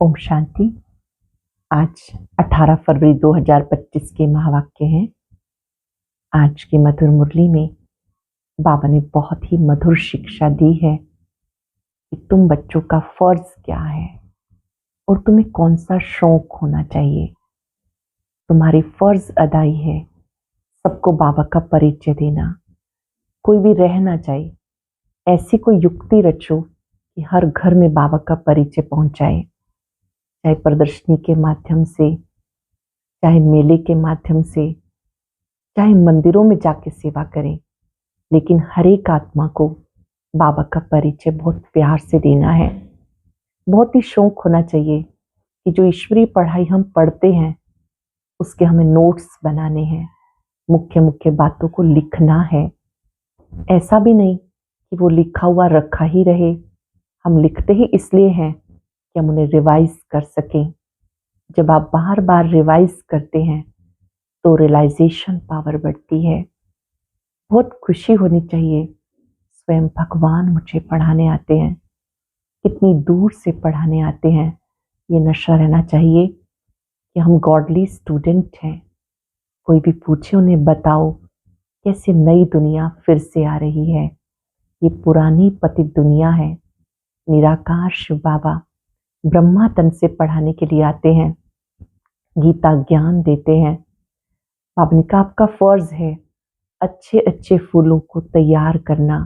ओम शांति। आज 18 फरवरी 2025 के महावाक्य हैं। आज की मधुर मुरली में बाबा ने बहुत ही मधुर शिक्षा दी है कि तुम बच्चों का फर्ज क्या है और तुम्हें कौन सा शौक होना चाहिए। तुम्हारी फर्ज अदाई है सबको बाबा का परिचय देना। कोई भी रह ना जाए, ऐसी कोई युक्ति रचो कि हर घर में बाबा का परिचय पहुंचाए, चाहे प्रदर्शनी के माध्यम से, चाहे मेले के माध्यम से, चाहे मंदिरों में जाके सेवा करें, लेकिन हर एक आत्मा को बाबा का परिचय बहुत प्यार से देना है। बहुत ही शौक होना चाहिए कि जो ईश्वरीय पढ़ाई हम पढ़ते हैं उसके हमें नोट्स बनाने हैं, मुख्य मुख्य बातों को लिखना है। ऐसा भी नहीं कि वो लिखा हुआ रखा ही रहे। हम लिखते ही इसलिए हैं कि हम उन्हें रिवाइज कर सकें। जब आप बार बार रिवाइज करते हैं तो रियलाइजेशन पावर बढ़ती है। बहुत खुशी होनी चाहिए, स्वयं भगवान मुझे पढ़ाने आते हैं, कितनी दूर से पढ़ाने आते हैं। ये नशा रहना चाहिए कि हम गॉडली स्टूडेंट हैं। कोई भी पूछे उन्हें बताओ कैसे नई दुनिया फिर से आ रही है। ये पुरानी पतित दुनिया है। निराकार शिव बाबा ब्रह्मा तन से पढ़ाने के लिए आते हैं, गीता ज्ञान देते हैं। बाबा ने कहा आपका फर्ज है अच्छे अच्छे फूलों को तैयार करना,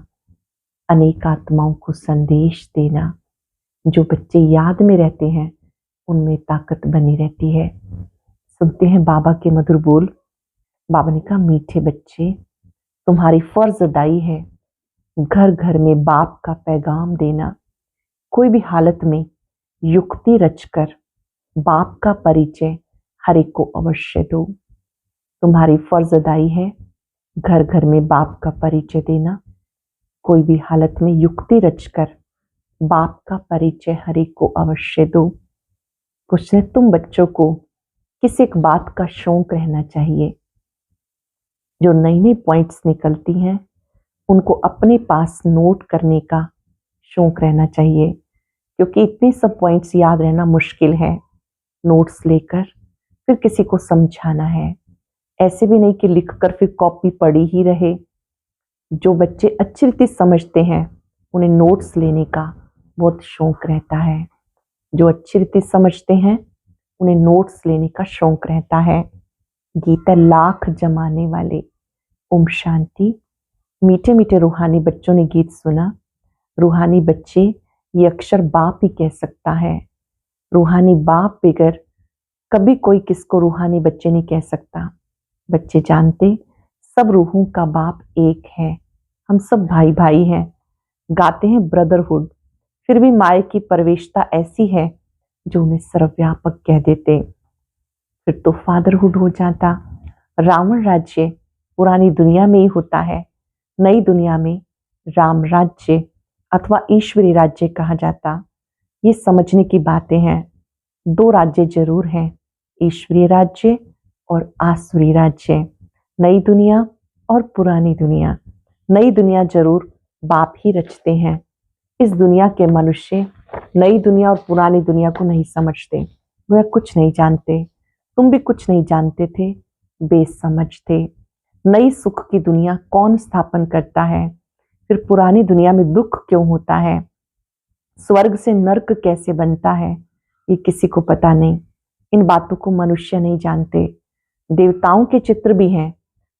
अनेक आत्माओं को संदेश देना। जो बच्चे याद में रहते हैं उनमें ताकत बनी रहती है। सुनते हैं बाबा के मधुर बोल। बाबा ने कहा मीठे बच्चे, तुम्हारी फर्ज अदाई है घर घर में बाप का पैगाम देना। कोई भी हालत में युक्ति रचकर बाप का परिचय हर एक को अवश्य दो। तुम्हारी फर्ज अदाई है घर घर में बाप का परिचय देना। कोई भी हालत में युक्ति रचकर बाप का परिचय हर एक को अवश्य दो। कुछ ने तुम बच्चों को किस एक बात का शौक रहना चाहिए। जो नई नई पॉइंट्स निकलती हैं उनको अपने पास नोट करने का शौक रहना चाहिए, क्योंकि इतने सब पॉइंट्स याद रहना मुश्किल है। नोट्स लेकर फिर किसी को समझाना है। ऐसे भी नहीं कि लिखकर फिर कॉपी पड़ी ही रहे। जो बच्चे अच्छी रीति समझते हैं उन्हें नोट्स लेने का बहुत शौक रहता है। जो अच्छी रीति समझते हैं उन्हें नोट्स लेने का शौक रहता है। गीता लाख जमाने वाले। ओम शांति। मीठे मीठे रूहानी बच्चों ने गीत सुना। रूहानी बच्चे ये अक्षर बाप ही कह सकता है। रूहानी बाप बगैर कभी कोई किसको रूहानी बच्चे नहीं कह सकता। बच्चे जानते सब रूहों का बाप एक है, हम सब भाई भाई हैं। गाते हैं ब्रदरहुड, फिर भी माया की प्रवेशता ऐसी है जो उन्हें सर्वव्यापक कह देते। फिर तो फादरहुड हो जाता। रावण राज्य पुरानी दुनिया में ही होता है, नई दुनिया में राम राज्य अथवा ईश्वरी राज्य कहा जाता। ये समझने की बातें हैं। दो राज्य जरूर हैं, ईश्वरीय राज्य और आसुरी राज्य। नई दुनिया और पुरानी दुनिया। नई दुनिया जरूर बाप ही रचते हैं। इस दुनिया के मनुष्य नई दुनिया और पुरानी दुनिया को नहीं समझते, वह कुछ नहीं जानते। तुम भी कुछ नहीं जानते थे, बेसमझ थे। नई सुख की दुनिया कौन स्थापन करता है? फिर पुरानी दुनिया में दुख क्यों होता है? स्वर्ग से नर्क कैसे बनता है? ये किसी को पता नहीं। इन बातों को मनुष्य नहीं जानते। देवताओं के चित्र भी हैं।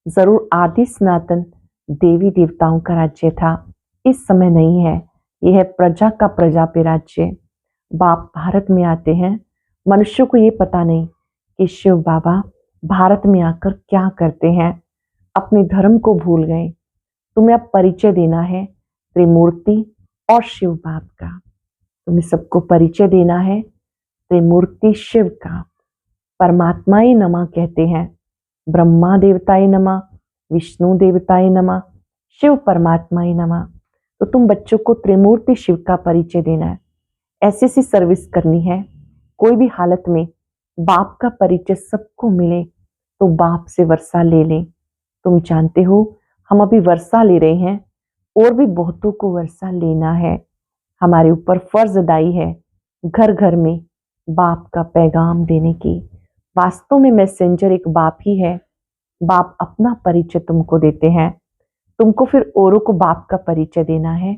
जरूर आदि सनातन देवी देवताओं का राज्य था, इस समय नहीं है। यह है प्रजा का प्रजा पे राज्य। बाप भारत में आते हैं। मनुष्यों को ये पता नहीं कि शिव बाबा भारत में आकर क्या करते हैं। अपने धर्म को भूल गए। तुम्हें अब परिचय देना है त्रिमूर्ति और शिव बाप का। तुम्हें सबको परिचय देना है त्रिमूर्ति शिव का। परमात्माए नमः कहते हैं। ब्रह्मा देवताए नमः, विष्णु देवताए नमः, शिव परमात्माए नमः। तो तुम बच्चों को त्रिमूर्ति शिव का परिचय देना है। ऐसी सी सर्विस करनी है। कोई भी हालत में बाप का परिचय सबको मिले तो बाप से वर्षा ले लें। तुम जानते हो हम अभी वर्षा ले रहे हैं और भी बहुतों को वर्षा लेना है। हमारे ऊपर फर्ज अदाई है घर घर में बाप का पैगाम देने की। वास्तव में मैसेंजर एक बाप ही है। बाप अपना परिचय तुमको देते हैं, तुमको फिर औरों को बाप का परिचय देना है,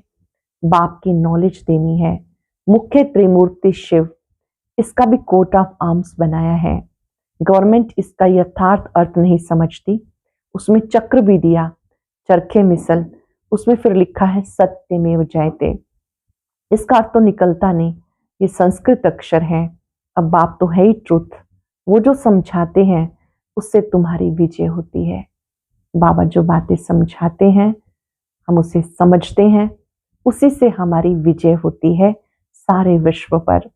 बाप की नॉलेज देनी है। मुख्य त्रिमूर्ति शिव, इसका भी कोट ऑफ आर्म्स बनाया है। गवर्नमेंट इसका यथार्थ अर्थ नहीं समझती, उसमें चक्र भी दिया, चरखे मिसल, उसमें फिर लिखा है सत्यमेव जयते। इसका अर्थ तो निकलता नहीं, ये संस्कृत अक्षर है। अब बाप तो है ही ट्रुथ, वो जो समझाते हैं उससे तुम्हारी विजय होती है। बाबा जो बातें समझाते हैं हम उसे समझते हैं, उसी से हमारी विजय होती है सारे विश्व पर।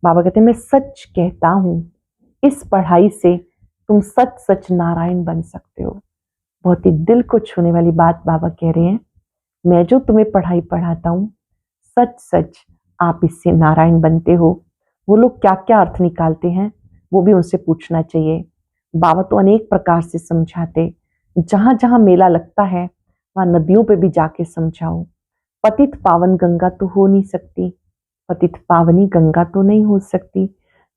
बाबा कहते हैं मैं सच कहता हूं, इस पढ़ाई से तुम सच सच नारायण बन सकते हो। बहुत ही दिल को छूने वाली बात बाबा कह रहे हैं। मैं जो तुम्हें पढ़ाई पढ़ाता हूं, सच सच आप इससे नारायण बनते हो। वो लोग क्या क्या अर्थ निकालते हैं वो भी उनसे पूछना चाहिए। बाबा तो अनेक प्रकार से समझाते, जहां जहां मेला लगता है वहां नदियों पे भी जाके समझाओ। पतित पावन गंगा तो हो नहीं सकती, पतित पावनी गंगा तो नहीं हो सकती।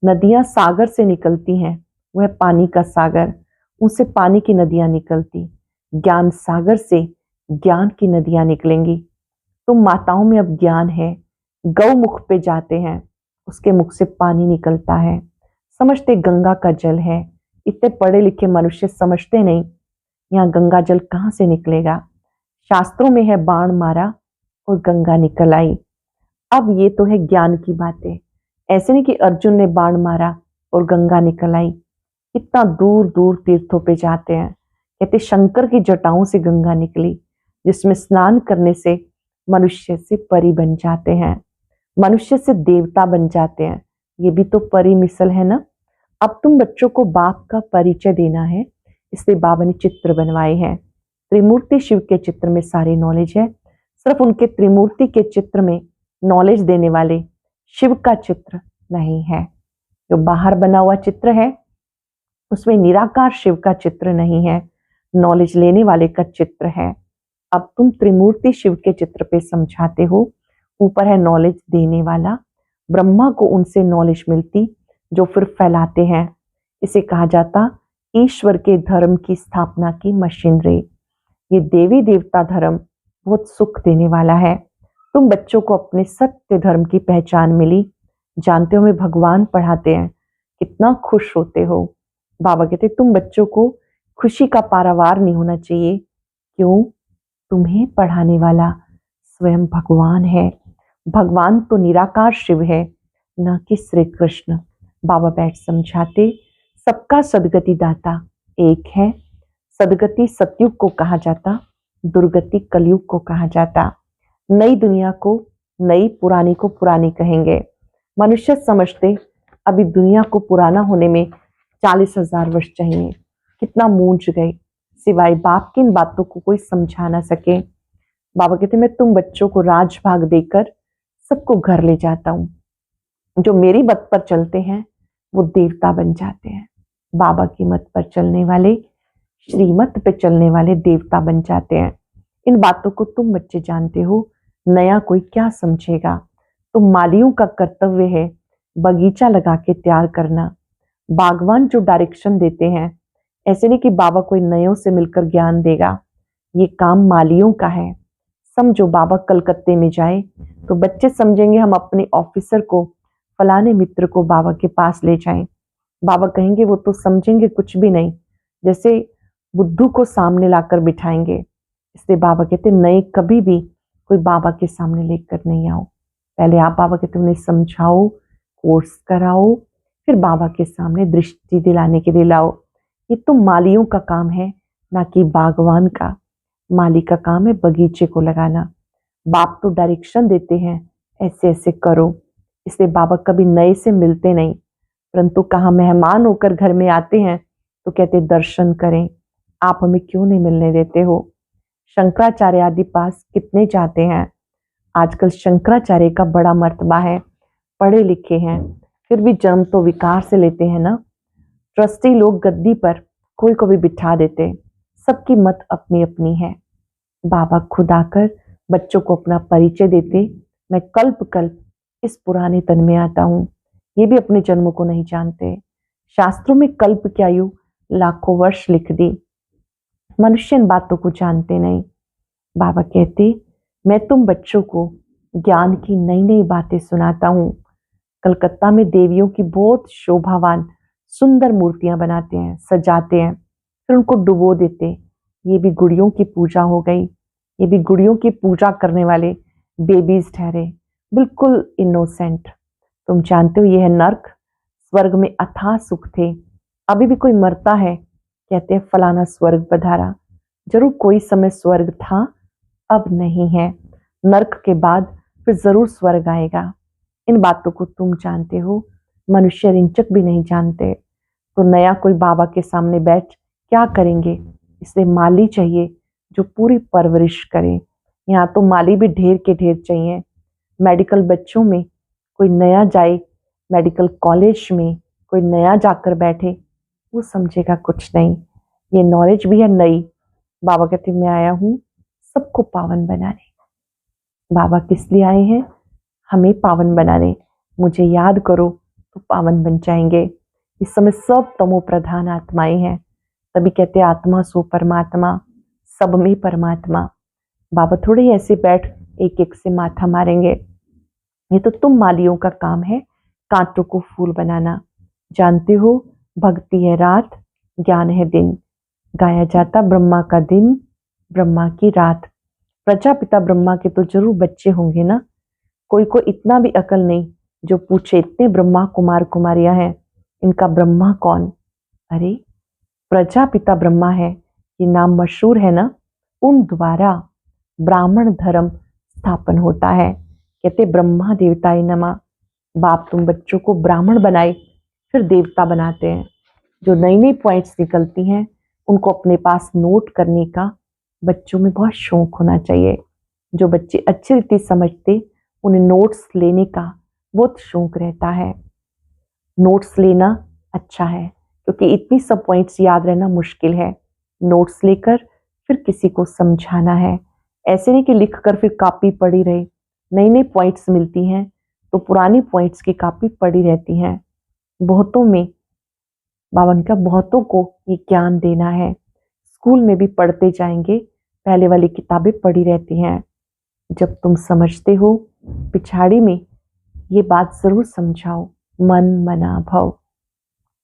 नदियां सागर से निकलती हैं, वह पानी का सागर, उनसे पानी की नदियां निकलती। ज्ञान सागर से ज्ञान की नदियां निकलेंगी। तो माताओं में अब ज्ञान है, गौ मुख पे जाते हैं, उसके मुख से पानी निकलता है, समझते गंगा का जल है। इतने पढ़े लिखे मनुष्य समझते नहीं यहाँ गंगा जल कहाँ से निकलेगा। शास्त्रों में है बाण मारा और गंगा निकल आई। अब ये तो है ज्ञान की बातें, ऐसे नहीं कि अर्जुन ने बाण मारा और गंगा निकल आई। इतना दूर दूर तीर्थों पे जाते हैं, कहते शंकर की जटाओं से गंगा निकली, जिसमें स्नान करने से मनुष्य से परी बन जाते हैं, मनुष्य से देवता बन जाते हैं। ये भी तो परी मिसल है ना। अब तुम बच्चों को बाप का परिचय देना है, इसलिए बाबा ने चित्र बनवाए हैं। त्रिमूर्ति शिव के चित्र में सारी नॉलेज है, सिर्फ उनके त्रिमूर्ति के चित्र में नॉलेज देने वाले शिव का चित्र नहीं है। जो बाहर बना हुआ चित्र है उसमें निराकार शिव का चित्र नहीं है, नॉलेज लेने वाले का चित्र है। अब तुम त्रिमूर्ति शिव के चित्र पे समझाते हो, ऊपर है नॉलेज देने वाला। ब्रह्मा को उनसे नॉलेज मिलती जो फिर फैलाते हैं। इसे कहा जाता ईश्वर के धर्म की स्थापना की मशीनरी। ये देवी देवता धर्म बहुत सुख देने वाला है। तुम बच्चों को अपने सत्य धर्म की पहचान मिली, जानते हो मैं भगवान पढ़ाते हैं, कितना खुश होते हो। बाबा कहते तुम बच्चों को खुशी का पारावार नहीं होना चाहिए। क्यों? तुम्हें पढ़ाने वाला स्वयं भगवान है। भगवान तो निराकार शिव है, न कि श्री कृष्ण। बाबा बैठ समझाते सबका सदगति दाता एक है। सदगति सतयुग को कहा जाता, दुर्गति कलयुग को कहा जाता। नई दुनिया को नई, पुरानी को पुरानी कहेंगे। मनुष्य समझते अभी दुनिया को पुराना होने में 40,000 वर्ष चाहिए। कितना मूंझ गए, सिवाय बाप की इन बातों को कोई समझा ना सके। बाबा कहते मैं तुम बच्चों को राजभाग देकर सबको घर ले जाता हूँ। जो मेरी मत पर चलते हैं वो देवता बन जाते हैं। बाबा की मत पर चलने वाले, श्रीमत पे चलने वाले देवता बन जाते हैं। इन बातों को तुम बच्चे जानते हो, नया कोई क्या समझेगा। तो मालियों का कर्तव्य है बगीचा लगा के तैयार करना। बागवान जो डायरेक्शन देते हैं, ऐसे नहीं कि बाबा कोई नयों से मिलकर ज्ञान देगा, ये काम मालियों का है। समझो बाबा कलकत्ते में जाए तो बच्चे समझेंगे हम अपने ऑफिसर को, फलाने मित्र को बाबा के पास ले जाएं। बाबा कहेंगे वो तो समझेंगे कुछ भी नहीं, जैसे बुद्धू को सामने लाकर बिठाएंगे। इसलिए बाबा कहते नए कभी भी कोई बाबा के सामने लेकर नहीं आओ। पहले आप बाबा कहते उन्हें समझाओ, कोर्स कराओ, फिर बाबा के सामने दृष्टि दिलाने के लिए लाओ। ये तो मालियों का काम है, ना कि बागवान का। माली का काम है बगीचे को लगाना। बाप तो डायरेक्शन देते हैं ऐसे ऐसे करो। इसलिए बाबा कभी नए से मिलते नहीं, परंतु कहाँ मेहमान होकर घर में आते हैं तो कहते दर्शन करें। आप हमें क्यों नहीं मिलने देते हो? शंकराचार्य आदि पास कितने जाते हैं। आजकल शंकराचार्य का बड़ा मर्तबा है, पढ़े लिखे हैं, फिर भी जन्म तो विकार से लेते हैं ना। ट्रस्टी लोग गद्दी पर कोई को भी बिठा देते, सबकी मत अपनी अपनी है। बाबा खुद आकर बच्चों को अपना परिचय देते, मैं कल्प कल्प इस पुराने तन में आता हूँ, ये भी अपने जन्म को नहीं जानते। शास्त्रों में कल्प की आयु लाखों वर्ष लिख दी, मनुष्य इन बातों को जानते नहीं। बाबा कहते, मैं तुम बच्चों को ज्ञान की नई नई बातें सुनाता हूँ। कलकत्ता में देवियों की बहुत शोभावान सुंदर मूर्तियां बनाते हैं, सजाते हैं, फिर उनको डुबो देते। ये भी गुड़ियों की पूजा हो गई। ये भी गुड़ियों की पूजा करने वाले बेबीज ठहरे, बिल्कुल इनोसेंट। तुम जानते हो ये है नर्क। स्वर्ग में अथाह सुख थे। अभी भी कोई मरता है, कहते हैं फलाना स्वर्ग पधारा। जरूर कोई समय स्वर्ग था, अब नहीं है। नर्क के बाद फिर जरूर स्वर्ग आएगा। इन बातों को तुम जानते हो, मनुष्य रिंचक भी नहीं जानते। तो नया कोई बाबा के सामने बैठ क्या करेंगे? इसलिए माली चाहिए जो पूरी परवरिश करे। यहाँ तो माली भी ढेर के ढेर चाहिए। मेडिकल बच्चों में कोई नया जाए, मेडिकल कॉलेज में कोई नया जाकर बैठे, वो समझेगा कुछ नहीं। ये नॉलेज भी है नई। बाबा कहते मैं आया हूँ सबको पावन बनाने। बाबा किस लिए आए हैं? हमें पावन बनाने। मुझे याद करो तो पावन बन जाएंगे। इस समय सब तमो प्रधान आत्माएं हैं, तभी कहते आत्मा सो परमात्मा, सब में परमात्मा। बाबा थोड़े ही ऐसे बैठ एक एक से माथा मारेंगे। ये तो तुम मालियों का काम है, कांटों को फूल बनाना। जानते हो, भक्ति है रात, ज्ञान है दिन। गाया जाता ब्रह्मा का दिन, ब्रह्मा की रात। प्रजापिता ब्रह्मा के तो जरूर बच्चे होंगे ना। कोई को इतना भी अकल नहीं जो पूछे इतने ब्रह्मा कुमार कुमारियां हैं, इनका ब्रह्मा कौन? अरे प्रजापिता ब्रह्मा है, ये नाम मशहूर है ना। उन द्वारा ब्राह्मण धर्म स्थापन होता है। कहते ब्रह्मा देवताय नमः। बाप तुम बच्चों को ब्राह्मण बनाए, फिर देवता बनाते हैं। जो नई नई पॉइंट्स निकलती हैं उनको अपने पास नोट करने का बच्चों में बहुत शौक होना चाहिए। जो बच्चे अच्छी रीति समझते, उन्हें नोट्स लेने का बहुत शौक रहता है। नोट्स लेना अच्छा है, क्योंकि इतनी सब पॉइंट्स याद रहना मुश्किल है। नोट्स लेकर फिर किसी को समझाना है। ऐसे नहीं कि लिख कर फिर कॉपी पड़ी रहे। नई नई पॉइंट्स मिलती हैं तो पुरानी पॉइंट्स की कॉपी पड़ी रहती हैं। बहुतों में बावन का बहुतों को ये ज्ञान देना है। स्कूल में भी पढ़ते जाएंगे, पहले वाली किताबें पड़ी रहती हैं। जब तुम समझते हो, पिछाड़ी में ये बात जरूर समझाओ, मन मना भव।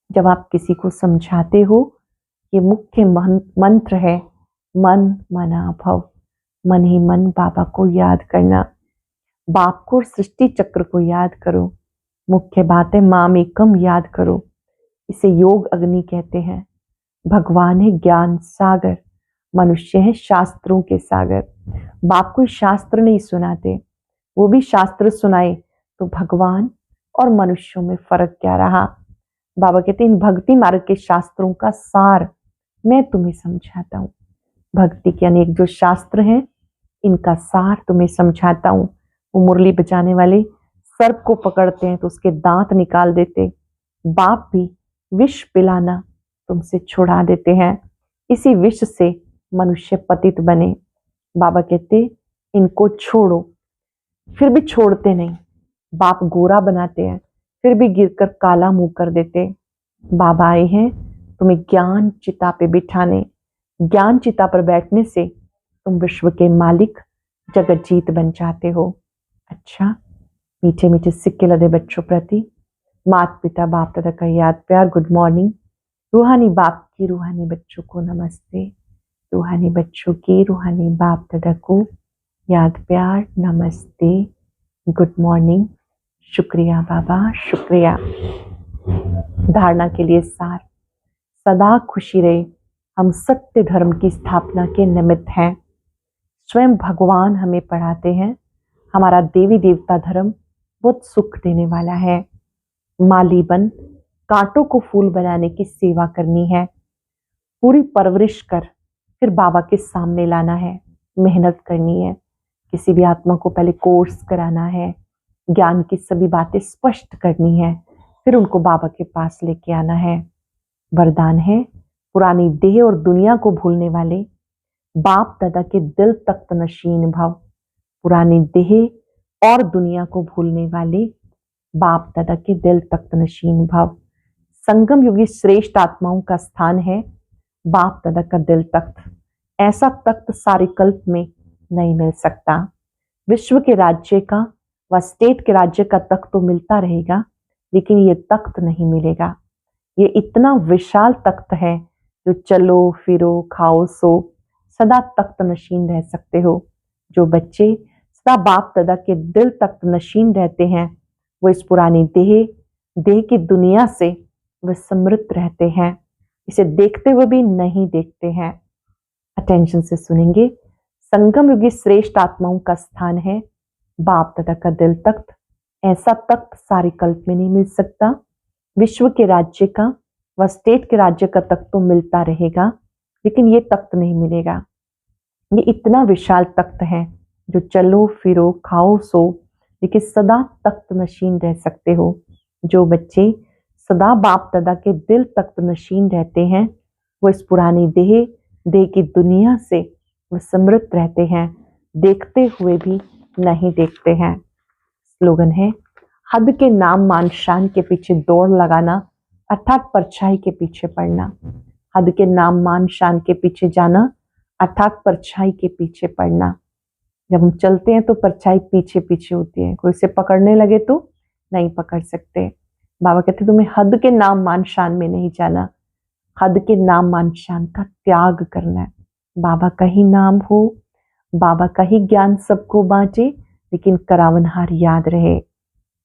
जब आप किसी को समझाते हो, ये मुख्य मंत्र है, मन मना भव। मन ही मन बाबा को याद करना। बाप को और सृष्टि चक्र को याद करो। मुख्य बात है माम एकम याद करो। इसे योग अग्नि कहते हैं। भगवान है ज्ञान सागर, मनुष्य है शास्त्रों के सागर। बाप कोई शास्त्र नहीं सुनाते, वो भी शास्त्र सुनाए तो भगवान और मनुष्यों में फर्क क्या रहा? बाबा कहते इन भक्ति मार्ग के शास्त्रों का सार मैं तुम्हें समझाता हूँ। भक्ति के अनेक जो शास्त्र हैं, इनका सार तुम्हें समझाता हूँ। वो मुरली बजाने वाले सर्प को पकड़ते हैं तो उसके दांत निकाल देते। बाप भी विष पिलाना तुमसे छुड़ा देते हैं। इसी विष से मनुष्य पतित बने। बाबा कहते इनको छोड़ो, फिर भी छोड़ते नहीं। बाप गोरा बनाते हैं, फिर भी गिरकर काला मुंह कर देते। बाबा आए हैं तुम्हें ज्ञान चिता पे बिठाने। ज्ञान चिता पर बैठने से तुम विश्व के मालिक जगत जीत बन जाते हो। अच्छा, मीठे मीठे सिक्के लदे बच्चों प्रति माता पिता बाप दादा का याद प्यार गुड मॉर्निंग। रूहानी बाप की रूहानी बच्चों को नमस्ते। रूहानी बच्चों की रूहानी बाप दादा को याद प्यार नमस्ते, गुड मॉर्निंग। शुक्रिया बाबा, शुक्रिया। धारणा के लिए सार, सदा खुशी रहे। हम सत्य धर्म की स्थापना के निमित्त हैं। स्वयं भगवान हमें पढ़ाते हैं। हमारा देवी देवता धर्म बहुत सुख देने वाला है। माली बन कांटों को फूल बनाने की सेवा करनी है। पूरी परवरिश कर फिर बाबा के सामने लाना है। मेहनत करनी है। किसी भी आत्मा को पहले कोर्स कराना है, ज्ञान की सभी बातें स्पष्ट करनी है, फिर उनको बाबा के पास लेके आना है। वरदान है पुरानी देह और दुनिया को भूलने वाले बाप दादा के दिल तख्त नशीन भव। पुरानी देह और दुनिया को भूलने वाले बाप दादा के दिल तख्त नशीन भव। संगम युगी श्रेष्ठ आत्माओं का स्थान है बाप दादा का दिल तख्त। ऐसा तख्त सारे कल्प में नहीं मिल सकता। विश्व के राज्य का व स्टेट के राज्य का तख्त तो मिलता रहेगा, लेकिन ये तख्त नहीं मिलेगा। ये इतना विशाल तख्त है जो चलो फिरो खाओ सो सदा तख्त नशीन रह सकते हो। जो बच्चे सदा बाप दादा के दिल तख्त नशीन रहते हैं, वो इस पुरानी देह की दुनिया से वे समृद्ध रहते हैं। इसे देखते हुए भी नहीं देखते हैं। अटेंशन से सुनेंगे। संगम युगी श्रेष्ठ आत्माओं का स्थान है बाप दादा का दिल तख्त। ऐसा तख्त सारे कल्प में नहीं मिल सकता। विश्व के राज्य का व स्टेट के राज्य का तख्त तो मिलता रहेगा, लेकिन ये तख्त नहीं मिलेगा। ये इतना विशाल तख्त है जो चलो फिरो खाओ सो, लेकिन सदा तख्त नशीन रह सकते हो। जो बच्चे सदा बाप दादा के दिल तख्त नशीन रहते हैं, वो इस पुरानी देह की दुनिया से वो समृद्ध रहते हैं, देखते हुए भी नहीं देखते हैं। स्लोगन है, हद के नाम मान शान के पीछे दौड़ लगाना अर्थात परछाई के पीछे पड़ना। हद के नाम मान शान के पीछे जाना अर्थात परछाई के पीछे पड़ना। जब हम चलते हैं तो परछाई पीछे पीछे होती है, कोई उसे पकड़ने लगे तो नहीं पकड़ सकते। बाबा कहते तुम्हें हद के नाम मान शान में नहीं जाना, हद के नाम मान शान का त्याग करना है। बाबा का ही नाम हो, बाबा का ही ज्ञान सबको बांटे, लेकिन करावनहार याद रहे।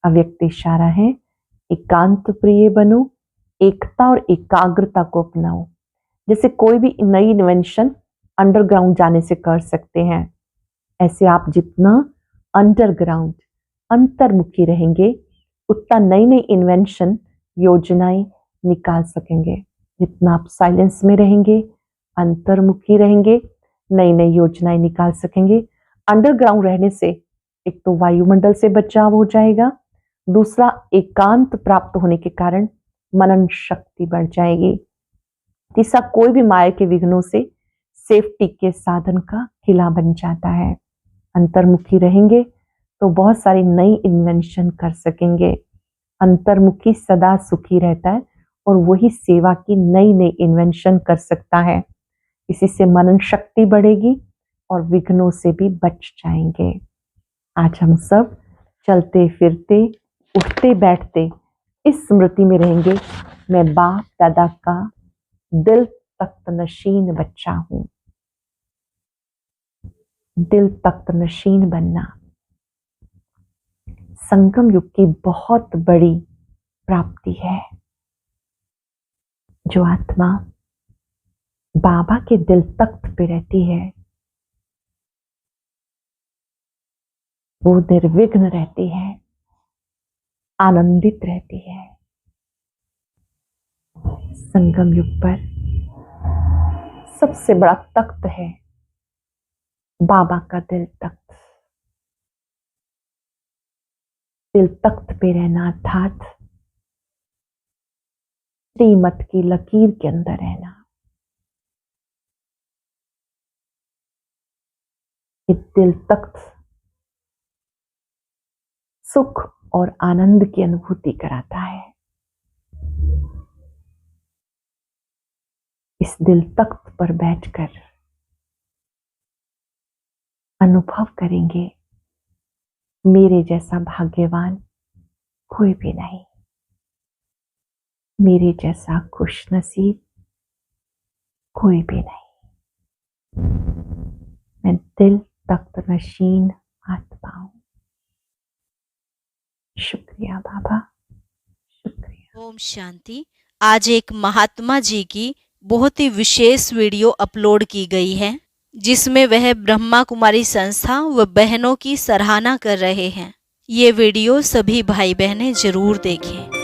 अव्यक्त इशारा है, एकांत प्रिय बनो, एकता और एकाग्रता को अपनाओ। जैसे कोई भी नई इन्वेंशन अंडरग्राउंड जाने से कर सकते हैं, ऐसे आप जितना अंडरग्राउंड अंतर्मुखी रहेंगे, उतना नई नई इन्वेंशन योजनाएं निकाल सकेंगे। जितना आप साइलेंस में रहेंगे, अंतर्मुखी रहेंगे, नई नई योजनाएं निकाल सकेंगे। अंडरग्राउंड रहने से एक तो वायुमंडल से बचाव हो जाएगा, दूसरा एकांत प्राप्त होने के कारण मनन शक्ति बढ़ जाएगी, तीसरा कोई भी माया के विघ्नों से सेफ्टी के साधन का किला बन जाता है। अंतर्मुखी रहेंगे तो बहुत सारी नई इन्वेंशन कर सकेंगे। अंतर्मुखी सदा सुखी रहता है और वही सेवा की नई नई इन्वेंशन कर सकता है। इसी से मनन शक्ति बढ़ेगी और विघ्नों से भी बच जाएंगे। आज हम सब चलते फिरते उठते बैठते इस स्मृति में रहेंगे, मैं बाप दादा का दिल तख्त नशीन बच्चा हूं। दिल तख्त नशीन बनना संगम युग की बहुत बड़ी प्राप्ति है। जो आत्मा बाबा के दिल तख्त पे रहती है, वो निर्विघ्न रहती है, आनंदित रहती है। संगम युग पर सबसे बड़ा तख्त है बाबा का दिल तख्त। दिल तख्त पे रहना अर्थात श्रीमत की लकीर के अंदर रहना। ये दिल तख्त सुख और आनंद की अनुभूति कराता है। इस दिल तख्त पर बैठकर अनुभव करेंगे, मेरे जैसा भाग्यवान कोई भी नहीं, मेरे जैसा खुशनसीब कोई भी नहीं। मैं दिल तख्त नशीन आत्मा हूं। शुक्रिया बाबा, शुक्रिया। ओम शांति। आज एक महात्मा जी की बहुत ही विशेष वीडियो अपलोड की गई है, जिसमें वह ब्रह्मा कुमारी संस्था व बहनों की सराहना कर रहे हैं। ये वीडियो सभी भाई बहनें जरूर देखें।